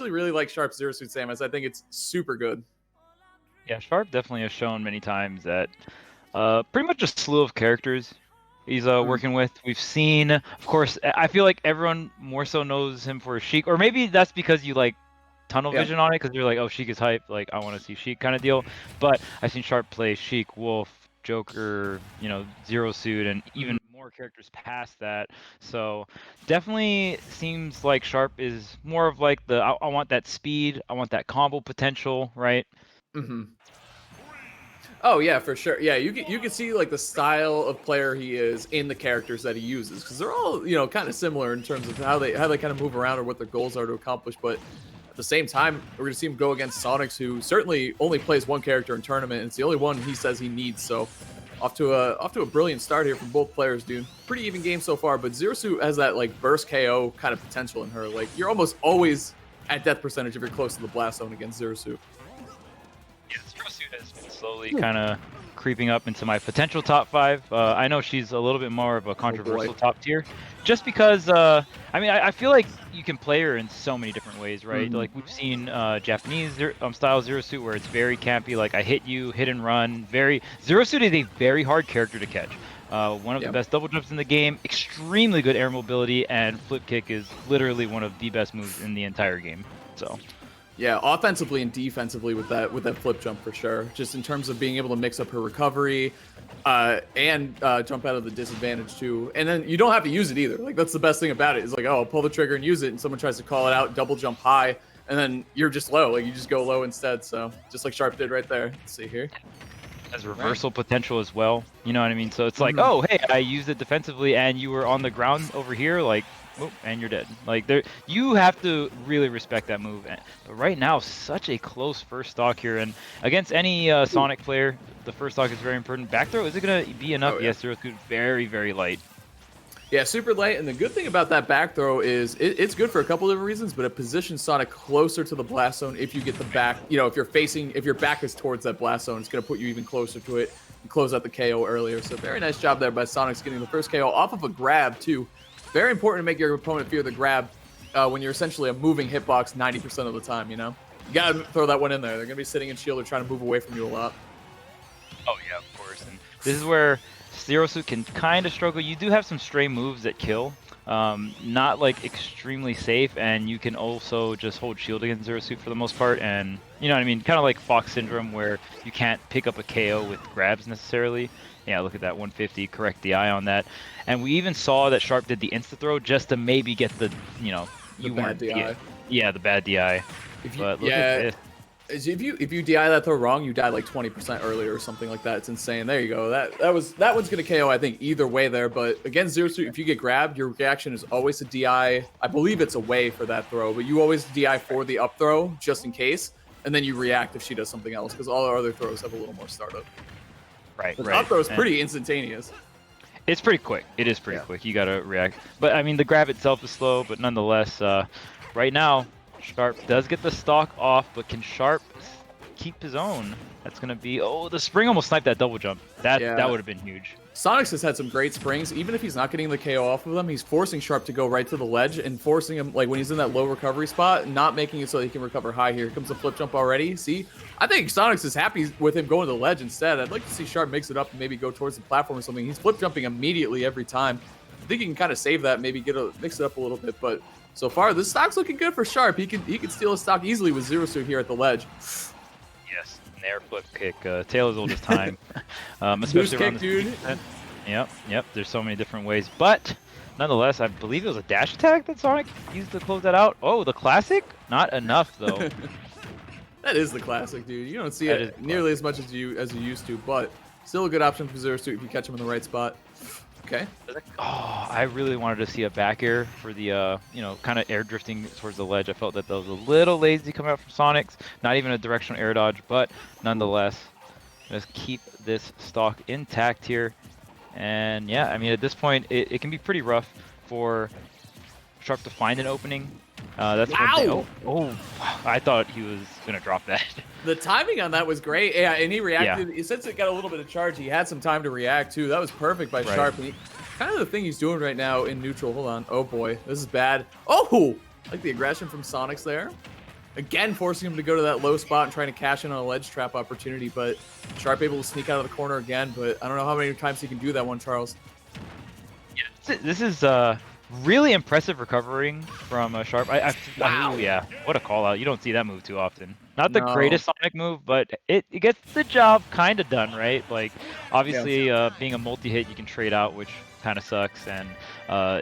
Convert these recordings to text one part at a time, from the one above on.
actually really like Sharp's Zero Suit Samus. I think it's super good. Yeah, Sharp definitely has shown many times that pretty much a slew of characters he's working with. We've seen, of course, I feel like everyone more so knows him for Sheik, or maybe that's because you like tunnel Yeah. vision on it because you're like, oh, Sheik is hype, like I want to see Sheik kind of deal. But I've seen Sharp play Sheik, Wolf, Joker, Zero Suit, and even more characters past that. So definitely seems like Sharp is more of like I want that speed, I want that combo potential, right? Mm-hmm. Oh yeah, for sure. Yeah, you can see like the style of player he is in the characters that he uses because they're all kind of similar in terms of how they kind of move around or what their goals are to accomplish. But at the same time, we're gonna see him go against Sonix, who certainly only plays one character in tournament, and it's the only one he says he needs. So off to a brilliant start here from both players, dude. Pretty even game so far, but Zero Suit has that like burst KO kind of potential in her. Like you're almost always at death percentage if you're close to the blast zone against Zero Suit. Yeah, Zero Suit has been slowly kind of creeping up into my potential top 5. I know she's a little bit more of a controversial top tier, just because, I feel like you can play her in so many different ways, right? Mm-hmm. Like, we've seen Japanese style Zero Suit where it's very campy, like, I hit you, hit and run. Zero Suit is a very hard character to catch. One of the best double jumps in the game, extremely good air mobility, and flip kick is literally one of the best moves in the entire game. So... Yeah, offensively and defensively with that flip jump for sure. Just in terms of being able to mix up her recovery and jump out of the disadvantage too. And then you don't have to use it either. Like that's the best thing about it is like, oh, I'll pull the trigger and use it, and someone tries to call it out, double jump high, and then you're just low. Like you just go low instead. So just like Sharp did right there. Let's see here. Has reversal potential as well. You know what I mean? So it's like, oh, hey, I used it defensively, and you were on the ground over here, like. Oh, and you're dead. Like you have to really respect that move. But right now, such a close first stock here, and against any Sonic player, the first stock is very important. Back throw, is it gonna be enough? Yes, Zero Suit very, very light. Yeah, super light. And the good thing about that back throw is it's good for a couple different reasons, but it positions Sonic closer to the blast zone. If you get the back, if your back is towards that blast zone, it's gonna put you even closer to it and close out the KO earlier. So very nice job there by Sonix getting the first KO off of a grab too. Very important to make your opponent fear the grab when you're essentially a moving hitbox 90% of the time, You got to throw that one in there. They're going to be sitting in shield or trying to move away from you a lot. Oh, yeah, of course. And this is where Zero Suit can kind of struggle. You do have some stray moves that kill. Not, like, extremely safe, and you can also just hold shield against Zero Suit for the most part. And, you know what I mean? Kind of like Fox Syndrome where you can't pick up a KO with grabs necessarily. Yeah, look at that 150, correct DI on that. And we even saw that Sharp did the insta throw just to maybe get the, the bad DI. Yeah, the bad DI. But look at this. If you DI that throw wrong, you die like 20% earlier or something like that. It's insane. There you go. That one's gonna KO, I think, either way there. But against Zero Suit, if you get grabbed, your reaction is always to DI. I believe it's away for that throw, but you always DI for the up throw just in case, and then you react if she does something else because all our other throws have a little more startup. Right. The up throw is pretty instantaneous. It's pretty quick. It is pretty quick. You gotta react. But I mean, the grab itself is slow, but nonetheless, right now, Sharp does get the stock off, but can Sharp keep his own? That's gonna be the spring almost sniped that double jump. That would have been huge. Sonix has had some great springs. Even if he's not getting the KO off of them, he's forcing Sharp to go right to the ledge and forcing him, like when he's in that low recovery spot, not making it so he can recover high. Here comes the flip jump already. See, I think Sonix is happy with him going to the ledge instead. I'd like to see Sharp mix it up and maybe go towards the platform or something. He's flip jumping immediately every time. I think he can kind of save that, maybe mix it up a little bit. But so far, this stock's looking good for Sharp. He can steal a stock easily with Zero Suit here at the ledge. Yes, an air flip kick. Tale as old as time. Loose Especially kick, dude. Yep. There's so many different ways, but nonetheless, I believe it was a dash attack that Sonic used to close that out. Oh, the classic? Not enough though. That is the classic, dude. You don't see it nearly as much as you used to, but still a good option for Zero Suit if you catch him in the right spot. Okay. Oh, I really wanted to see a back air for the, kind of air drifting towards the ledge. I felt that was a little lazy coming out from Sonix. Not even a directional air dodge, but nonetheless, just keep this stock intact here. And yeah, I mean, at this point, it can be pretty rough for Sharp to find an opening. That's one thing. Oh, I thought he was going to drop that. The timing on that was great. Yeah, and he reacted. Yeah. Since it got a little bit of charge, he had some time to react, too. That was perfect by Sharp. And kind of the thing he's doing right now in neutral. Hold on. Oh, boy. This is bad. Oh! Like the aggression from Sonix there. Again, forcing him to go to that low spot and trying to cash in on a ledge trap opportunity, but Sharp able to sneak out of the corner again, but I don't know how many times he can do that one, Charles. Yeah, this is really impressive recovering from Sharp. Wow. Yeah, what a call out. You don't see that move too often. Not the No. greatest Sonic move, but it gets the job kind of done, right? Like, Yeah. obviously, being a multi-hit, you can trade out, which kind of sucks, and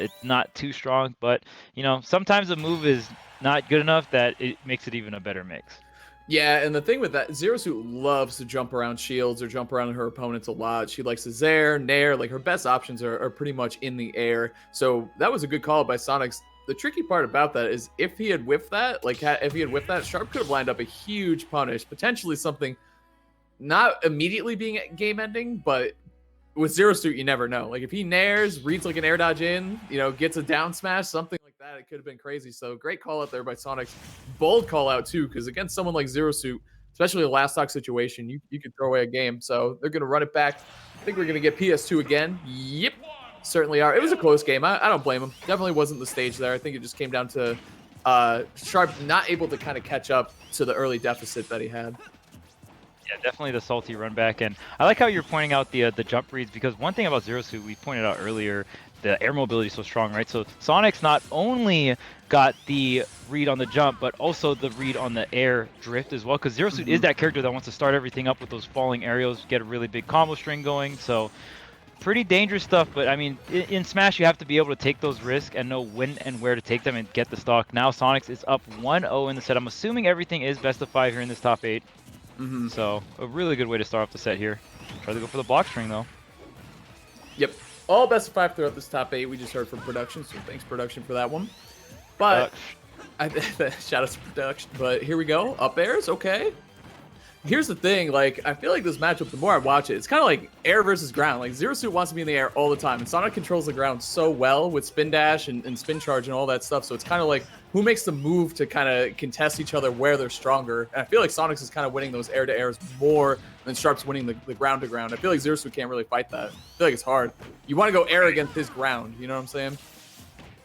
it's not too strong, but, you know, sometimes a move is not good enough that it makes it even a better mix. Yeah, and the thing with that, Zero Suit loves to jump around shields or jump around her opponents a lot. She likes to Zair, Nair, like her best options are pretty much in the air. So that was a good call by Sonix. The tricky part about that is if he had whiffed that, if he had whiffed that, Sharp could have lined up a huge punish, potentially something not immediately being game ending, but with Zero Suit, you never know. Like if he nairs, reads like an air dodge in, gets a down smash, something like that, it could have been crazy. So great call out there by Sonix. Bold call out too, because against someone like Zero Suit, especially a last stock situation, you could throw away a game. So they're gonna run it back. I think we're gonna get PS2 again. Yep, certainly are. It was a close game. I don't blame him. Definitely wasn't the stage there. I think it just came down to Sharp not able to kind of catch up to the early deficit that he had. Yeah, definitely the salty run back, and I like how you're pointing out the jump reads, because one thing about Zero Suit we pointed out earlier, the air mobility is so strong, right? So Sonix not only got the read on the jump, but also the read on the air drift as well, because Zero Suit is that character that wants to start everything up with those falling aerials, get a really big combo string going. So pretty dangerous stuff, but I mean, in Smash you have to be able to take those risks and know when and where to take them and get the stock. Now Sonix is up 1-0 in the set. I'm assuming everything is best of 5 here in this top 8. So a really good way to start off the set here. Try to go for the block string though. Yep. All best of 5 throughout this top 8. We just heard from production, so thanks production for that one. But shout out to production. But here we go. Up airs, okay. Here's the thing, like, I feel like this matchup, the more I watch it, it's kind of like air versus ground. Like, Zero Suit wants to be in the air all the time, and Sonic controls the ground so well with spin dash and spin charge and all that stuff, so it's kind of like, who makes the move to kind of contest each other where they're stronger? And I feel like Sonix is kind of winning those air-to-airs more than Sharp's winning the ground-to-ground. I feel like Zero Suit can't really fight that. I feel like it's hard. You want to go air against his ground, you know what I'm saying?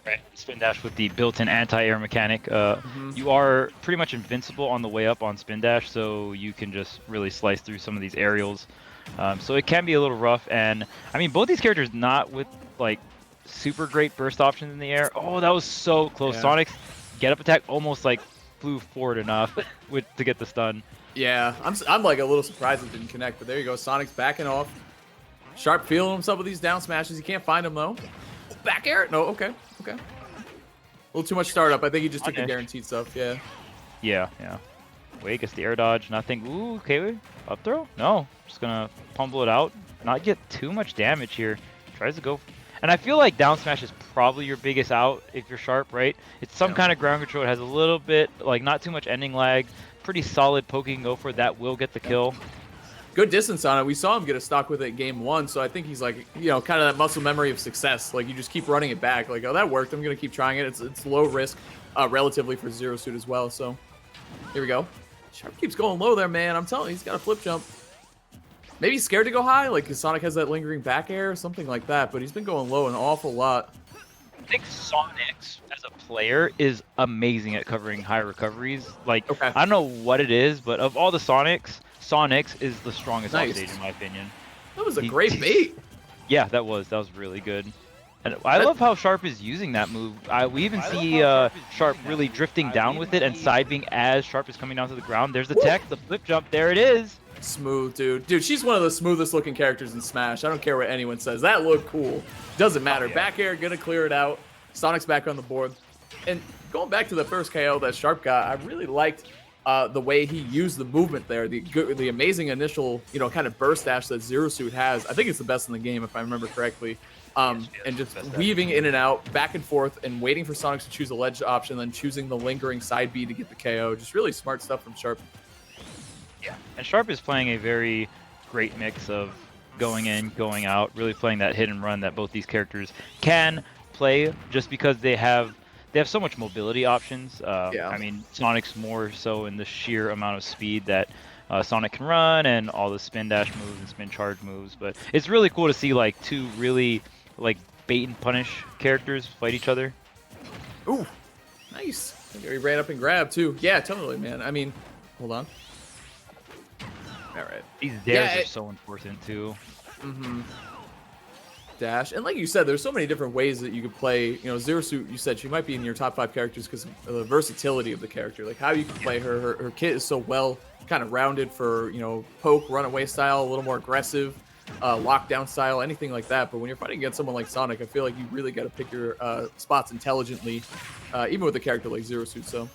Right. Spin dash with the built-in anti-air mechanic. You are pretty much invincible on the way up on spin dash, so you can just really slice through some of these aerials. So it can be a little rough, and I mean both these characters not with like super great burst options in the air. Oh, that was so close. Yeah. Sonic's get up attack almost like flew forward enough to get the stun. Yeah, I'm like a little surprised it didn't connect, but there you go. Sonic's backing off. Sharp feeling himself with these down smashes. He can't find him though. Back air? No, okay. A little too much startup. I think he just took the guaranteed stuff, yeah. Yeah. Wait, gets the air dodge. Nothing. Ooh, okay. Up throw? No. Just gonna pummel it out. Not get too much damage here. Tries to go. And I feel like down smash is probably your biggest out if you're Sharp, right? It's some kind of ground control. It has a little bit, like, not too much ending lag. Pretty solid poking go for that will get the kill. Good distance on it. We saw him get a stock with it game 1, so I think he's like, kind of that muscle memory of success. Like, you just keep running it back. Like, oh, that worked. I'm going to keep trying it. It's low risk relatively for Zero Suit as well, so here we go. Sharp keeps going low there, man. I'm telling you, he's got a flip jump. Maybe he's scared to go high, like, because Sonic has that lingering back air or something like that, but he's been going low an awful lot. I think Sonix, as a player, is amazing at covering high recoveries. Like, I don't know what it is, but of all the Sonix is the strongest off stage in my opinion. That was a great bait. Yeah, that was really good. And I love how Sharp is using that move. We even see Sharp really drifting down with it and side being as Sharp is coming down to the ground. There's the tech, the flip jump, there it is. Smooth, dude. Dude, she's one of the smoothest looking characters in Smash. I don't care what anyone says. That looked cool. Doesn't matter. Back air, gonna clear it out. Sonic's back on the board. And going back to the first KO that Sharp got, I really liked the way he used the movement there, the amazing initial, kind of burst dash that Zero Suit has. I think it's the best in the game, if I remember correctly. And just weaving in and out, back and forth, and waiting for Sonix to choose a ledge option, then choosing the lingering side B to get the KO. Just really smart stuff from Sharp. Yeah, and Sharp is playing a very great mix of going in, going out, really playing that hit and run that both these characters can play, just because they have so much mobility options. I mean, Sonic's more so in the sheer amount of speed that Sonic can run and all the spin dash moves and spin charge moves. But it's really cool to see like two really like bait and punish characters fight each other. Ooh, Nice. He ran up and grabbed too. Yeah, totally, man. I mean, hold on. All right. These dares are so important too. Mm-hmm. Dash. And like you said, there's so many different ways that you could play. You know, Zero Suit, you said she might be in your top 5 characters because of the versatility of the character. Like how you can play her. Her kit is so well kind of rounded for, you know, poke, runaway style, a little more aggressive, lockdown style, anything like that. But when you're fighting against someone like Sonic, I feel like you really got to pick your spots intelligently, even with a character like Zero Suit. So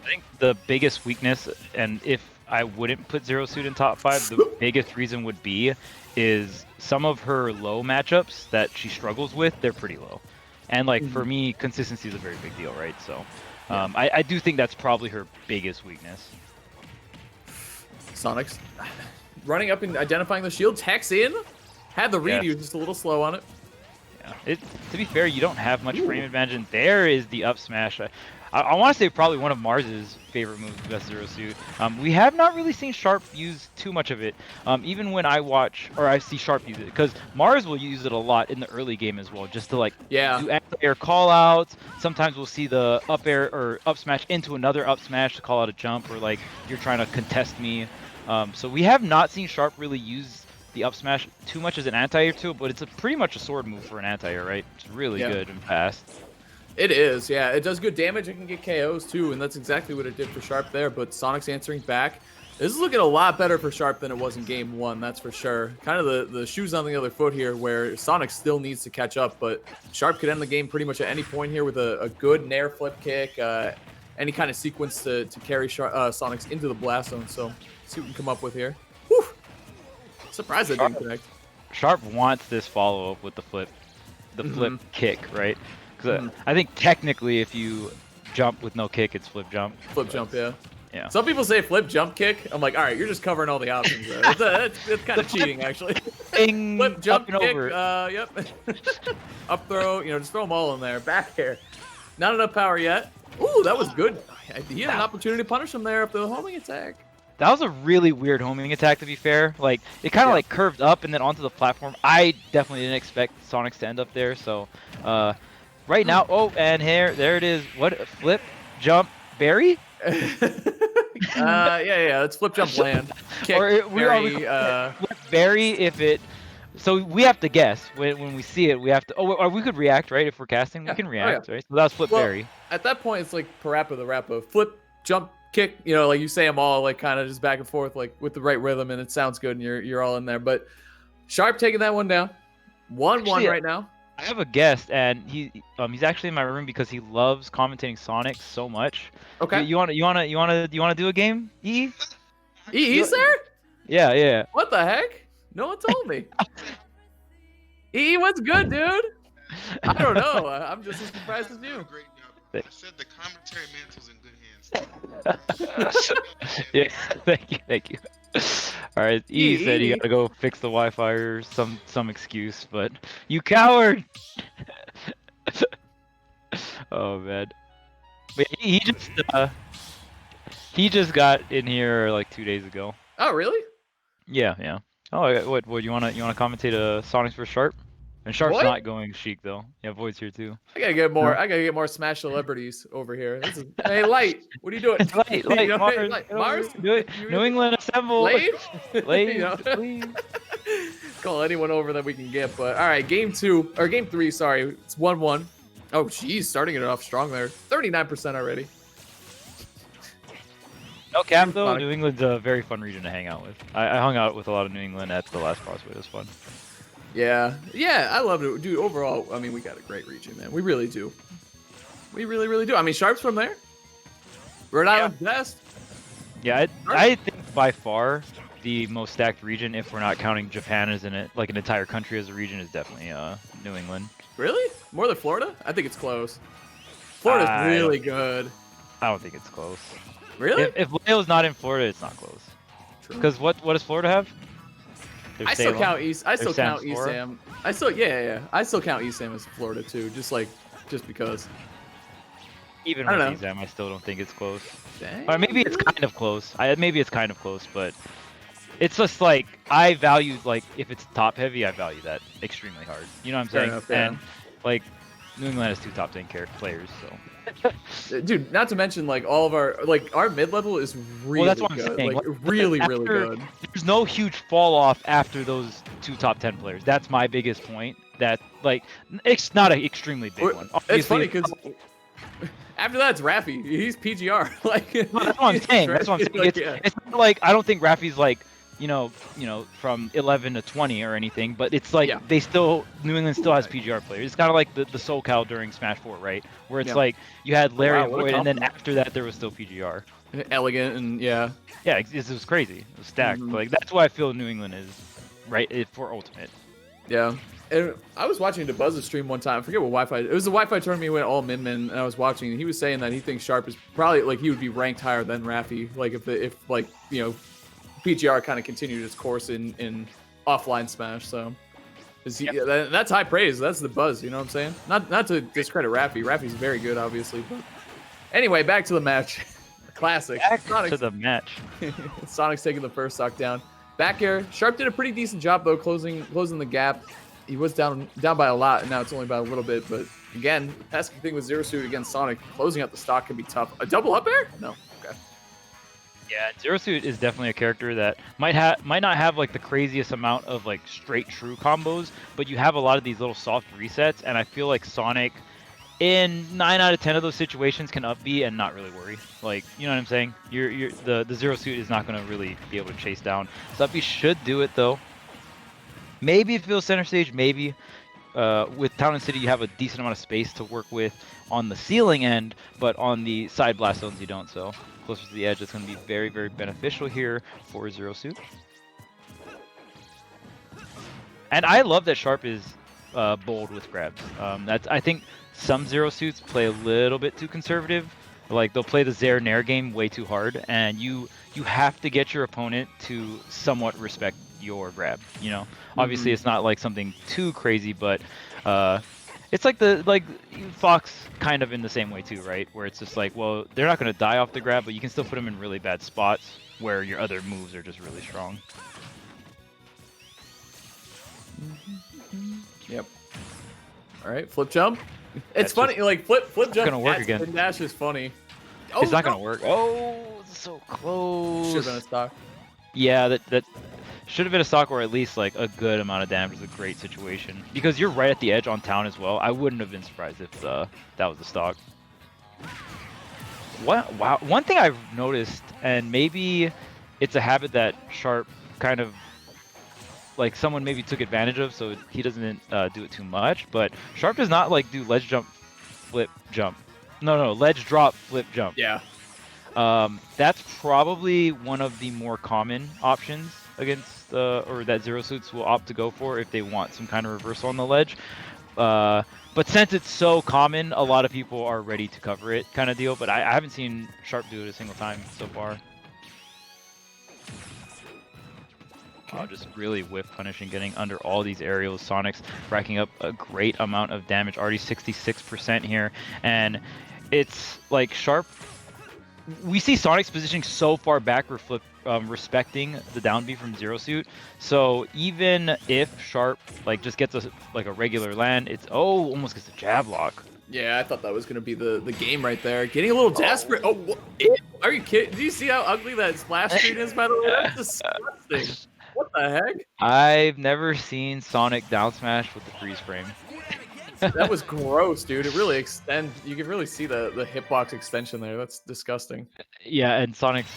I think the biggest weakness, and if I wouldn't put Zero Suit in top 5, the biggest reason would be is some of her low matchups that she struggles with, they're pretty low. And like for me, consistency is a very big deal, right? So I do think that's probably her biggest weakness. Sonix running up and identifying the shield, techs in, had the read, he was just a little slow on it. Yeah, to be fair, you don't have much frame advantage, and there is the up smash. I want to say probably one of Mars's favorite moves, best Zero Suit. We have not really seen Sharp use too much of it, even when I watch, or I see Sharp use it, because Mars will use it a lot in the early game as well, just to like do anti-air call-outs. Sometimes we'll see the up air or up smash into another up smash to call out a jump, or like you're trying to contest me. So we have not seen Sharp really use the up smash too much as an anti-air tool, but it's pretty much a sword move for an anti-air, right? It's really good and fast. It is, yeah. It does good damage. It can get KOs too, and that's exactly what it did for Sharp there. But Sonic's answering back. This is looking a lot better for Sharp than it was in game 1, that's for sure. Kind of the shoes on the other foot here, where Sonic still needs to catch up, but Sharp could end the game pretty much at any point here with a good nair flip kick, any kind of sequence to carry Sonic's into the blast zone. So see what we can come up with here. Whew! Surprised that didn't connect. Sharp wants this follow-up with the flip kick, right? Because I think technically if you jump with no kick, it's flip jump. Flip jump, yeah. Yeah. Some people say flip jump kick. I'm like, all right, you're just covering all the options there. It's kind of cheating, actually. Flip jump kick, yep. Up throw, you know, just throw them all in there. Back air. Not enough power yet. Ooh, that was good. He had an opportunity to punish him there after the homing attack. That was a really weird homing attack, to be fair. Like, it kind of like curved up and then onto the platform. I definitely didn't expect Sonix to end up there, so right now, and there it is. What? Flip, jump, berry? Yeah, it's flip, jump, land. Kick, berry, flip, berry if it... So we have to guess when we see it. We have to... or we could react, right? If we're casting, we can react, right? So that was flip, berry. At that point, it's like Parappa the Rappa. Flip, jump, kick. You know, like you say them all like kind of just back and forth, like with the right rhythm, and it sounds good, and you're all in there. But Sharp taking that one down. 1-1 right now. I have a guest, and he's actually in my room because he loves commentating Sonic so much. Okay. You wanna do a game? He's there? Yeah. What the heck? No one told me. What's good, dude? I don't know. I'm just as surprised as you. Great job. I said the commentary mantle's in good hands. Yeah, thank you. All right, E said you gotta go fix the Wi-Fi or some excuse, but you coward! Oh man, but he just got in here like 2 days ago. Oh really? Yeah. Oh, what you wanna commentate a Sonix vs Sharp? And Sharp's not going Sheik though. Yeah, Void's here too. I gotta get more. I gotta get more Smash celebrities over here. Hey, Light, what are you doing? Light, Mars. New England assemble. Lade, please. Call anyone over that we can get. But all right, game 3. Sorry, it's 1-1. Oh, geez, starting it off strong there. 39% already. No cap though. New England's a very fun region to hang out with. I hung out with a lot of New England at the last Crossway. It was fun. Yeah, I love it, dude. Overall, I mean, we got a great region, man. We really do. We really do. I mean, Sharp's from there. Rhode Island's best. Yeah, I think by far the most stacked region, if we're not counting Japan as an entire country as a region, is definitely New England. Really? More than Florida? I think it's close. Florida's really good. I don't think it's close. Really? If Leo's not in Florida, it's not close. Because what does Florida have? I still count East. I still count East Sam. I still count East Sam as Florida too, just because. Even with East Sam, I still don't think it's close. Dang. Or maybe it's kind of close. Maybe it's kind of close, but it's just like I value if it's top heavy, I value that extremely hard. You know what I'm saying? Fair enough, and like New England has 2 top 10 players, so. Dude, not to mention like all of our mid level is really that's what I'm good. saying. Like Like, really after- good. There's no huge fall off after those 2 top 10 players. That's my biggest point. That like it's not an extremely big one. It's funny Obviously, because after that it's Rafi. He's PGR. Like no, that's what I'm saying. That's what I'm saying. Like, yeah. It's not like I don't think Rafi's like from 11 to 20 or anything, but it's like they still New England still has PGR players. It's kind of like the SoCal during Smash 4, right? Where it's like you had Larry wow, and what a Void, and then compliment. after that there was still PGR. Elegant and yeah. Yeah, it was crazy. It was stacked. Like that's why I feel New England is right for Ultimate. Yeah. And I was watching DeBuzz's stream one time. I forget what Wi-Fi. It was the Wi-Fi tournament. We went all Min, and I was watching. And he was saying that he thinks Sharp is probably like he would be ranked higher than Rafi. Like if like PGR kind of continued its course in offline Smash. So that's high praise. That's the buzz. You know what I'm saying? Not to discredit Rafi. Rafi's very good, obviously. But anyway, back to the match. Classic. Back to the match. Sonic's taking the first stock down. Back air. Sharp did a pretty decent job though, closing the gap. He was down by a lot, and now it's only by a little bit. But again, that's the thing with Zero Suit against Sonic. Closing out the stock can be tough. A double up air? No. Okay. Yeah, Zero Suit is definitely a character that might not have like the craziest amount of like straight true combos, but you have a lot of these little soft resets, and I feel like Sonic in 9 out of 10 of those situations can up B and not really worry. Like, you know what I'm saying? The Zero Suit is not going to really be able to chase down. So up B should do it though. Maybe if it feels center stage, maybe. With Town and City, you have a decent amount of space to work with on the ceiling end, but on the side blast zones, you don't. So closer to the edge, it's going to be very, very beneficial here for Zero Suit. And I love that Sharp is bold with grabs. I think some Zero Suits play a little bit too conservative. Like they'll play the Zair Nair game way too hard, and you have to get your opponent to somewhat respect your grab. Obviously it's not like something too crazy, but it's like Fox kind of in the same way too, right? Where it's just like, well, they're not going to die off the grab, but you can still put them in really bad spots where your other moves are just really strong. Yep. All right, flip jump. It's funny, like flip jump. Gonna work again. Spin dash is funny. Oh, it's not gonna work. Oh, so close. Should have been a stock. Yeah, that should have been a stock, or at least like a good amount of damage. Is a great situation because you're right at the edge on town as well. I wouldn't have been surprised if that was a stock. Wow, one thing I've noticed, and maybe it's a habit that Sharp kind of like someone maybe took advantage of, so he doesn't do it too much. But Sharp does not like do ledge jump, flip jump. No, ledge drop, flip jump. Yeah. That's probably one of the more common options against or that Zero Suits will opt to go for if they want some kind of reversal on the ledge. But since it's so common, a lot of people are ready to cover it, kind of deal. But I haven't seen Sharp do it a single time so far. Oh, just really whiff punishing, getting under all these aerials. Sonix racking up a great amount of damage, already 66% here. And it's like Sharp, we see Sonic's positioning so far back, respecting the down B from Zero Suit. So even if Sharp like just gets a regular land, it's almost gets a jab lock. Yeah, I thought that was gonna be the game right there. Getting a little desperate. Oh, are you kidding? Do you see how ugly that splash screen is, by the way? That's disgusting. What the heck? I've never seen Sonic down smash with the freeze frame. That was gross, dude. It really extends. You can really see the hitbox extension there. That's disgusting. Yeah, and Sonic's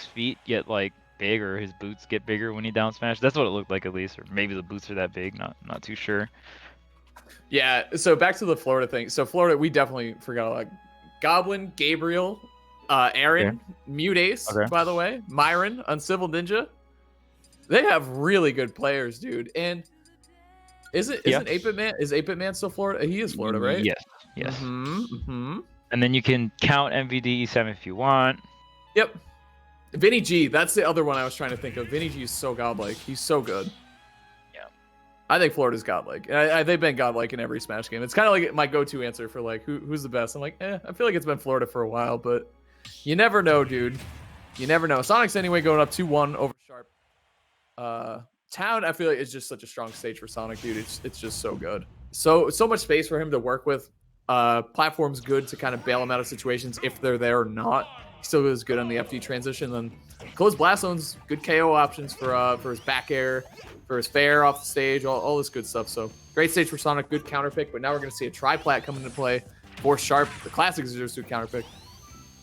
feet get like big, or his boots get bigger when he down smash. That's what it looked like, at least, or maybe the boots are that big. Not too sure. Yeah. So back to the Florida thing. So Florida, we definitely forgot like Goblin, Gabriel, Aaron, Mute Ace, by the way, Myron, Uncivil Ninja. They have really good players, dude. And isn't 8-Bit Man? Is 8-Bit Man still Florida? He is Florida, right? Yes. Mm-hmm. And then you can count MVD E7 if you want. Yep. Vinny G, that's the other one I was trying to think of. Vinny G is so godlike. He's so good. Yeah. I think Florida's godlike. They've been godlike in every Smash game. It's kind of like my go-to answer for like who's the best. I'm like, I feel like it's been Florida for a while, but you never know, dude. You never know. Sonic's anyway going up 2-1 over Sharp. Town, I feel like it's just such a strong stage for Sonic, dude. It's just so good. So much space for him to work with. Platform's good to kind of bail him out of situations if they're there or not. He still is good on the FD transition. Then closed blast zones, good KO options for his back air, for his fair off the stage, all this good stuff. So great stage for Sonic, good counter pick. But now we're going to see a tri-plat come into play for Sharp, the classic Zero Suit counter pick.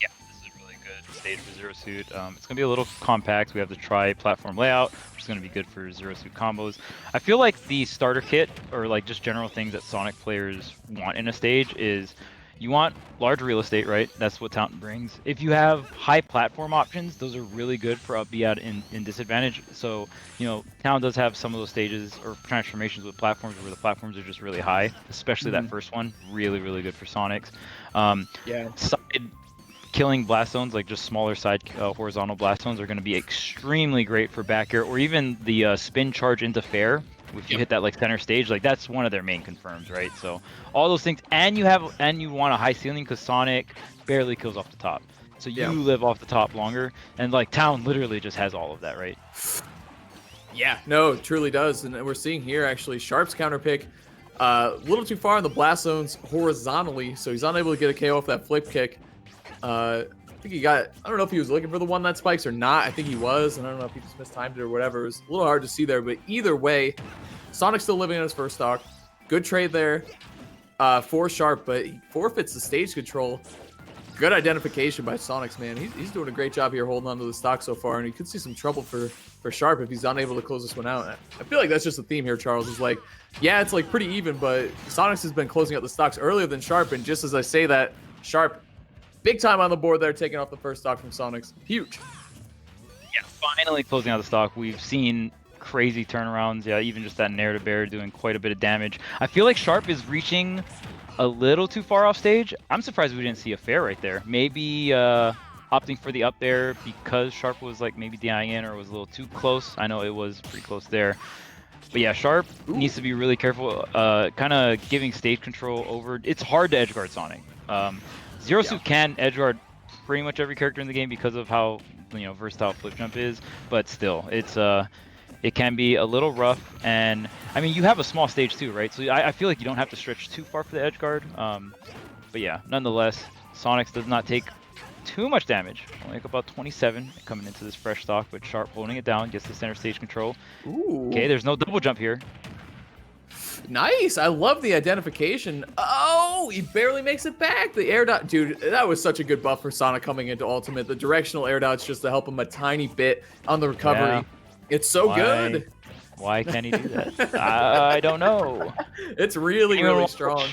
Yeah, this is a really good stage for Zero Suit. It's going to be a little compact. We have the tri-platform layout, which is going to be good for Zero Suit combos. I feel like the starter kit, or like just general things that Sonic players want in a stage is you want large real estate, right? That's what Talent brings. If you have high platform options, those are really good for up B out in disadvantage. So, you know, Talent does have some of those stages or transformations with platforms where the platforms are just really high, especially that first one. Really, really good for Sonix. Yeah. Side killing blast zones, like just smaller side horizontal blast zones, are going to be extremely great for back air, or even the spin charge into fair. If you hit that like center stage, like that's one of their main confirms, right? So all those things, and you want a high ceiling because Sonic barely kills off the top, so you live off the top longer, and like Town literally just has all of that, right? Yeah, no, it truly does, and we're seeing here actually Sharp's counter pick a little too far in the blast zones horizontally, so he's unable to get a KO off that flip kick. I think he got, I don't know if he was looking for the one that spikes or not. I think he was, and I don't know if he just mistimed it or whatever. It was a little hard to see there, but either way, Sonic's still living in his first stock. Good trade there for Sharp, but he forfeits the stage control. Good identification by Sonix, man. He's doing a great job here holding onto the stock so far, and he could see some trouble for Sharp if he's unable to close this one out. I feel like that's just a theme here, Charles. Is like, yeah, it's like pretty even, but Sonix has been closing out the stocks earlier than Sharp, and just as I say that, Sharp, big time on the board there, taking off the first stock from Sonix. Huge. Yeah, finally closing out the stock. We've seen crazy turnarounds. Yeah, even just that Nair to Bear doing quite a bit of damage. I feel like Sharp is reaching a little too far off stage. I'm surprised we didn't see a fair right there. Maybe opting for the up there because Sharp was like maybe DIing in or was a little too close. I know it was pretty close there. But yeah, Sharp needs to be really careful, kind of giving stage control over. It's hard to edgeguard Sonic. Zero Suit can edgeguard pretty much every character in the game because of how versatile Flip Jump is, but still, it can be a little rough. And I mean, you have a small stage too, right? So I feel like you don't have to stretch too far for the edgeguard. But yeah, nonetheless, Sonix does not take too much damage. Only like about 27 coming into this fresh stock, but Sharp holding it down, gets the center stage control. Ooh. Okay, there's no double jump here. Nice. I love the identification. Oh, he barely makes it back. The air dodge. Dude, that was such a good buff for Sonic coming into Ultimate. The directional air dodge just to help him a tiny bit on the recovery. Yeah. It's so good. Why can't he do that? I don't know. It's really, really strong.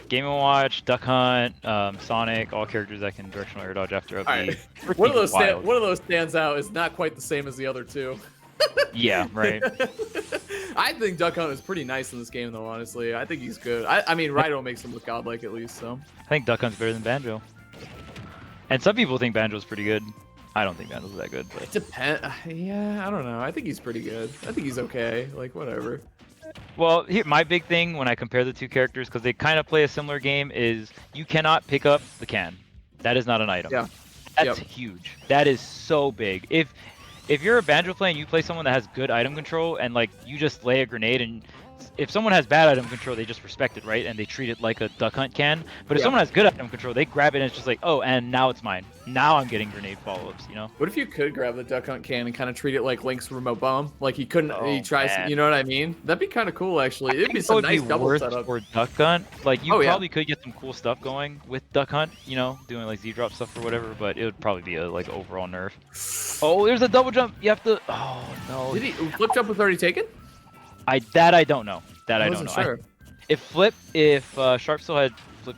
Game & Watch, Duck Hunt, Sonic, all characters that can directional air dodge after up B. Right. One of those stands out. Is not quite the same as the other two. Yeah, right. I think Duck Hunt is pretty nice in this game, though, honestly. I think he's good. I mean, Raido makes him look godlike, at least, so. I think Duck Hunt's better than Banjo. And some people think Banjo's pretty good. I don't think Banjo's that good, but... It depends. Yeah, I don't know. I think he's pretty good. I think he's okay. Like, whatever. Well, here, my big thing when I compare the two characters, because they kind of play a similar game, is you cannot pick up the can. That is not an item. Yeah. That's huge. That is so big. If you're a Banjo player and you play someone that has good item control and like you just lay a grenade, and if someone has bad item control, they just respect it, right? And they treat it like a Duck Hunt can. But if someone has good item control, they grab it and it's just like, oh, and now it's mine. Now I'm getting grenade follow-ups, you know? What if you could grab the Duck Hunt can and kind of treat it like Link's remote bomb? Like he couldn't, he tries, man. You know what I mean? That'd be kind of cool, actually. It'd be some nice double setup. For Duck Hunt, like you probably could get some cool stuff going with Duck Hunt, you know, doing like Z-drop stuff or whatever, but it would probably be a like overall nerf. Oh, there's a double jump. You have to, oh no. Did he, flip jump was already taken? I don't know. I don't know. Sure. If Sharp still had flip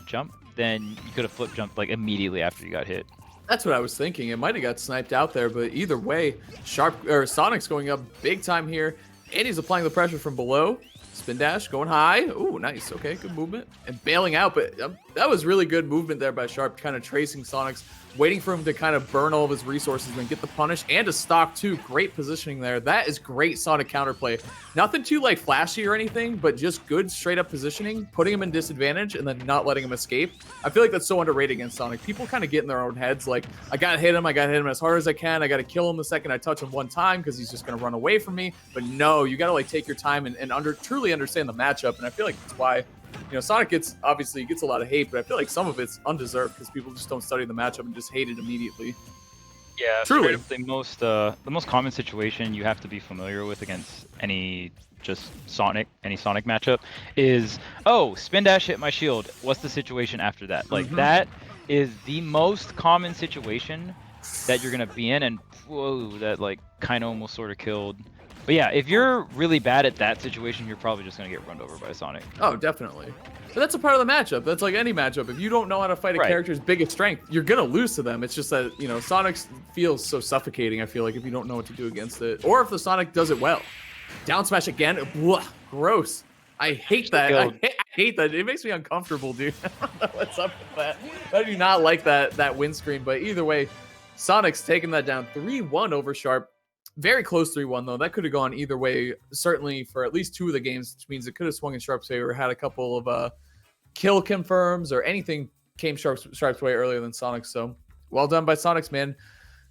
jump, then you could have flip jumped like immediately after you got hit. That's what I was thinking. It might have got sniped out there, but either way, Sonic's going up big time here, and he's applying the pressure from below. Spin dash going high. Ooh, nice. Okay, good movement and bailing out, but that was really good movement there by Sharp, kind of tracing Sonic's, waiting for him to kind of burn all of his resources and then get the punish and to stock too. Great positioning there. That is great Sonic counterplay. Nothing too like flashy or anything, but just good straight up positioning, putting him in disadvantage and then not letting him escape. I feel like that's so underrated against Sonic. People kind of get in their own heads like, I gotta hit him as hard as I can. I gotta kill him the second I touch him one time because he's just gonna run away from me. But no, you gotta like take your time and truly understand the matchup. And I feel like that's why You know, Sonic obviously gets a lot of hate, but I feel like some of it's undeserved because people just don't study the matchup and just hate it immediately. Yeah, Truly. straight up the most common situation you have to be familiar with against any Sonic matchup is, oh, spin dash hit my shield. What's the situation after that? Like that is the most common situation that you're gonna be in, and whoa, that like kind of almost sort of killed. But yeah, if you're really bad at that situation, you're probably just gonna get run over by Sonic. Oh, definitely. But that's a part of the matchup. That's like any matchup. If you don't know how to fight a character's biggest strength, you're gonna lose to them. It's just that, you know, Sonic feels so suffocating, I feel like, if you don't know what to do against it. Or if the Sonic does it well. Down smash again. Blah, gross. I hate that. I hate that. It makes me uncomfortable, dude. I don't know what's up with that. I do not like that win screen. But either way, Sonic's taking that down 3-1 over Sharp. Very close 3-1, though. That could have gone either way, certainly for at least 2 of the games, which means it could have swung in Sharp's favor, had a couple of kill confirms or anything came Sharp's way earlier than Sonic's. So well done by Sonic's, man.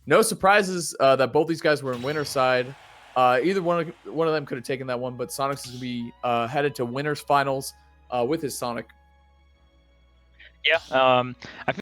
No surprises that both these guys were in winner's side. Either one of them could have taken that one, but Sonic's is going to be headed to winners finals with his Sonic. Yeah, I feel